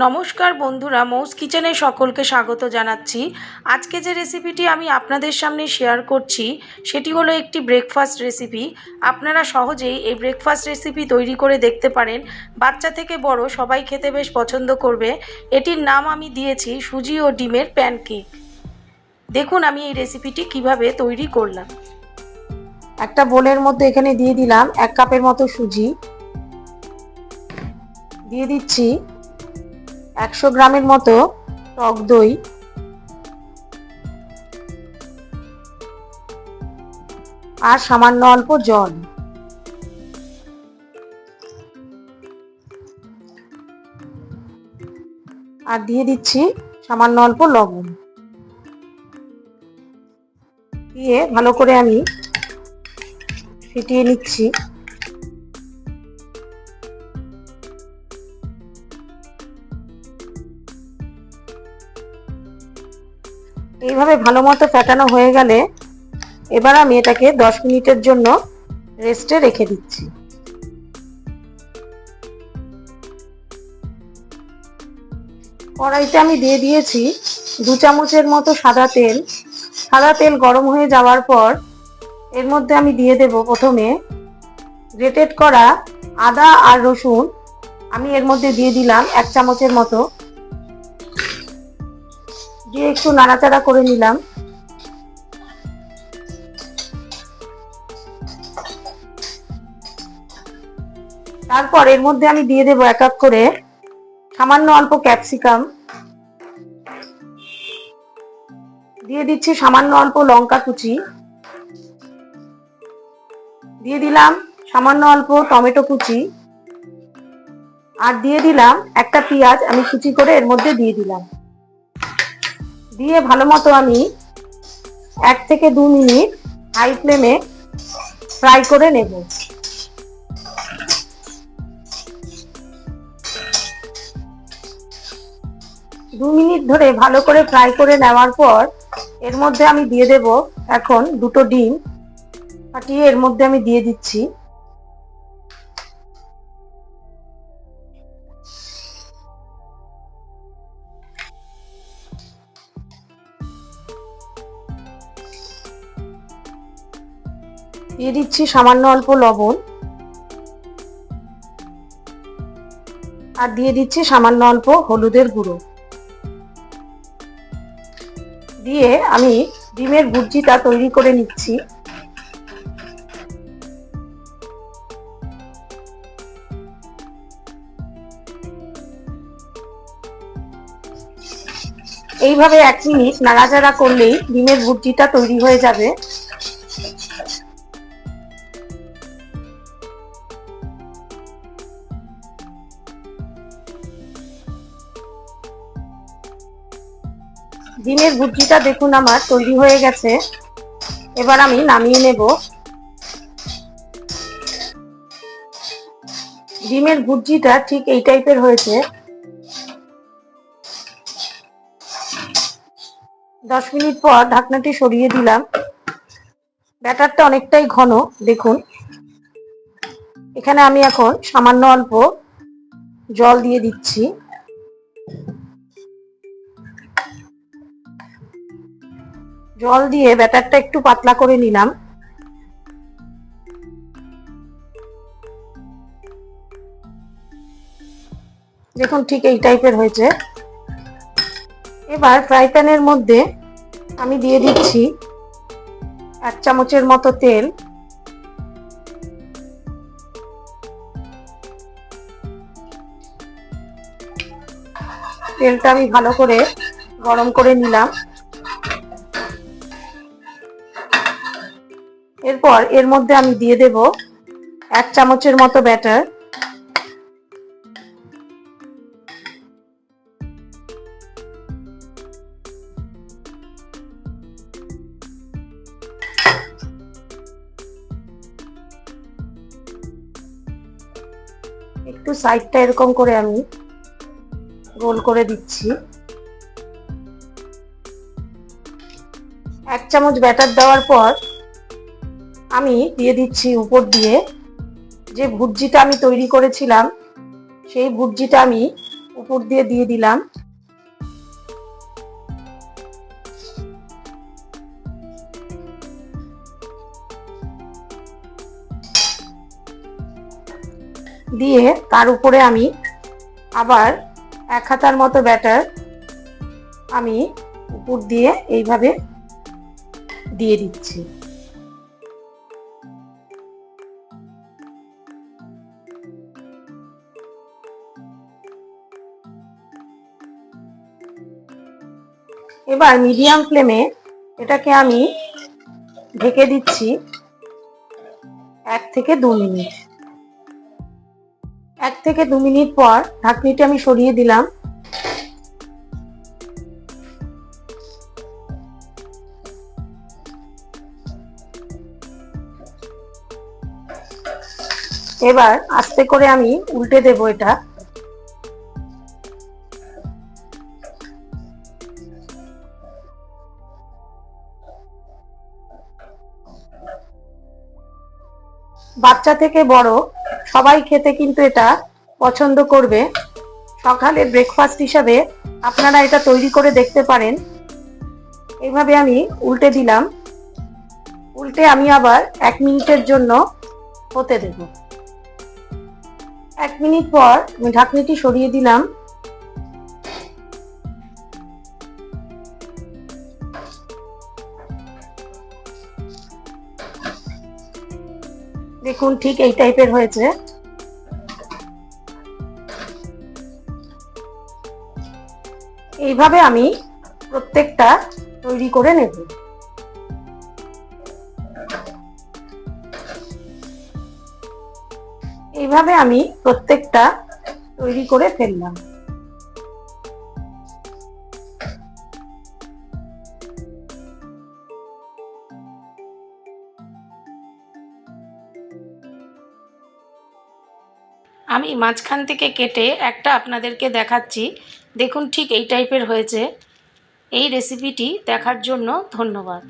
নমস্কার বন্ধুরা, মৌস কিচেনে সকলকে স্বাগত জানাচ্ছি। আজকে যে রেসিপিটি আমি আপনাদের সামনে শেয়ার করছি সেটি হলো একটি ব্রেকফাস্ট রেসিপি। আপনারা সহজেই এই ব্রেকফাস্ট রেসিপি তৈরি করে দেখতে পারেন। বাচ্চা থেকে বড় সবাই খেতে বেশ পছন্দ করবে। এটির নাম আমি দিয়েছি সুজি ও ডিমের প্যানকেক। দেখুন আমি এই রেসিপিটি কিভাবে তৈরি করলাম। একটা বোলের মধ্যে এখানে দিয়ে দিলাম 1 কাপের মতো সুজি, দিয়ে দিচ্ছি 100 গ্রামের মতো টক দই, আর সামান্য অল্প জল। আর দিয়ে দিচ্ছি সামান্য অল্প লবণ। দিয়ে ভালো করে আমি ফেটিয়ে নিচ্ছি। এইভাবে ভালো মতো ফেটানো হয়ে গেলে এবার আমি এটাকে 10 মিনিটের জন্য রেস্টে রেখে দিচ্ছি। কড়াইতে আমি দিয়ে দিয়েছি 2 চামচের মতো সাদা তেল। সাদা তেল গরম হয়ে যাওয়ার পর এর মধ্যে আমি দিয়ে দেব প্রথমে গ্রেটেড করা আদা আর রসুন। আমি এর মধ্যে দিয়ে দিলাম 1 চামচের মতো, দিয়ে একটু নাড়াচাড়া করে নিলাম। তারপর এর মধ্যে আমি দিয়ে দেব এক এক করে সামান্য অল্প ক্যাপসিকাম, দিয়ে দিচ্ছি সামান্য অল্প লঙ্কা কুচি, দিয়ে দিলাম সামান্য অল্প টমেটো কুচি, আর দিয়ে দিলাম একটা পেঁয়াজ আমি কুচি করে এর মধ্যে দিয়ে দিলাম। দিয়ে ভালো মতো আমি 1 থেকে 2 মিনিট হাই ফ্লেমে ফ্রাই করে নেব। দু মিনিট ধরে ভালো করে ফ্রাই করে নেওয়ার পর এর মধ্যে আমি দিয়ে দেব এখন 2টো ডিম ফাটিয়ে এর মধ্যে আমি দিয়ে দিচ্ছি। দিয়ে দিচ্ছি সামান্য অল্প লবণ, আর দিয়ে দিচ্ছি সামান্য অল্প হলুদের গুঁড়ো। দিয়ে আমি ডিমের ভুর্জিটা তৈরি করে নিচ্ছি। এইভাবে 1 মিনিট নাড়াচাড়া করলেই ডিমের ভুর্জিটা তৈরি হয়ে যাবে। ডিমের ভুর্জিটা দেখুন আমার তৈরি হয়ে গেছে। এবার আমি নামিয়ে নেব। ডিমের ভুর্জিটা ঠিক এই টাইপের হয়েছে। 10 মিনিট পর ঢাকনাটি সরিয়ে দিলাম। ব্যাটারটা অনেকটাই ঘন দেখুন। এখানে আমি এখন সামান্য অল্প জল দিয়ে দিচ্ছি। জল দিয়ে ব্যাটারটা একটু পাতলা করে নিলাম। দেখুন ঠিক এই টাইপের হয়েছে। এবার ফ্রাই প্যানের মধ্যে আমি দিয়ে দিচ্ছি 1 চামচের মতো তেল। তেলটা আমি ভালো করে গরম করে নিলাম। এরপর এর মধ্যে আমি দিয়ে দেব 1 চামচের মতো ব্যাটার। একটু সাইডটা এরকম করে আমি গোল করে দিচ্ছি। 1 চামচ ব্যাটার দেওয়ার পর আমি দিয়ে দিচ্ছি উপর দিয়ে যে ভুর্জিটা আমি তৈরি করেছিলাম, সেই ভুর্জিটা আমি উপর দিয়ে দিয়ে দিলাম। দিয়ে তার উপরে আমি আবার 1 হাতার মতো ব্যাটার আমি উপর দিয়ে এইভাবে দিয়ে দিচ্ছি। এবার মিডিয়াম ফ্লেমে এটাকে আমি ঢেকে দিচ্ছি 1 থেকে 2 মিনিট। 1 থেকে 2 মিনিট পর ঢাকনিটা আমি সরিয়ে দিলাম। এবার আস্তে করে আমি উল্টে দেব এটা। বাচ্চা থেকে বড় সবাই খেতে কিন্তু এটা পছন্দ করবে। সকালের ব্রেকফাস্ট হিসাবে আপনারা এটা তৈরি করে দেখতে পারেন। এইভাবে আমি উল্টে দিলাম। উল্টে আমি আবার 1 মিনিটের জন্য হতে দেব। 1 মিনিট পর আমি ঢাকনিটি সরিয়ে দিলাম। দেখুন ঠিক এই টাইপের হয়েছে। এইভাবে আমি প্রত্যেকটা তৈরি করে নেব। এইভাবে আমি প্রত্যেকটা তৈরি করে ফেললাম। আমি মাঝখান থেকে কেটে একটা আপনাদেরকে দেখাচ্ছি। দেখুন ঠিক এই টাইপের হয়েছে। এই রেসিপিটি দেখার জন্য ধন্যবাদ।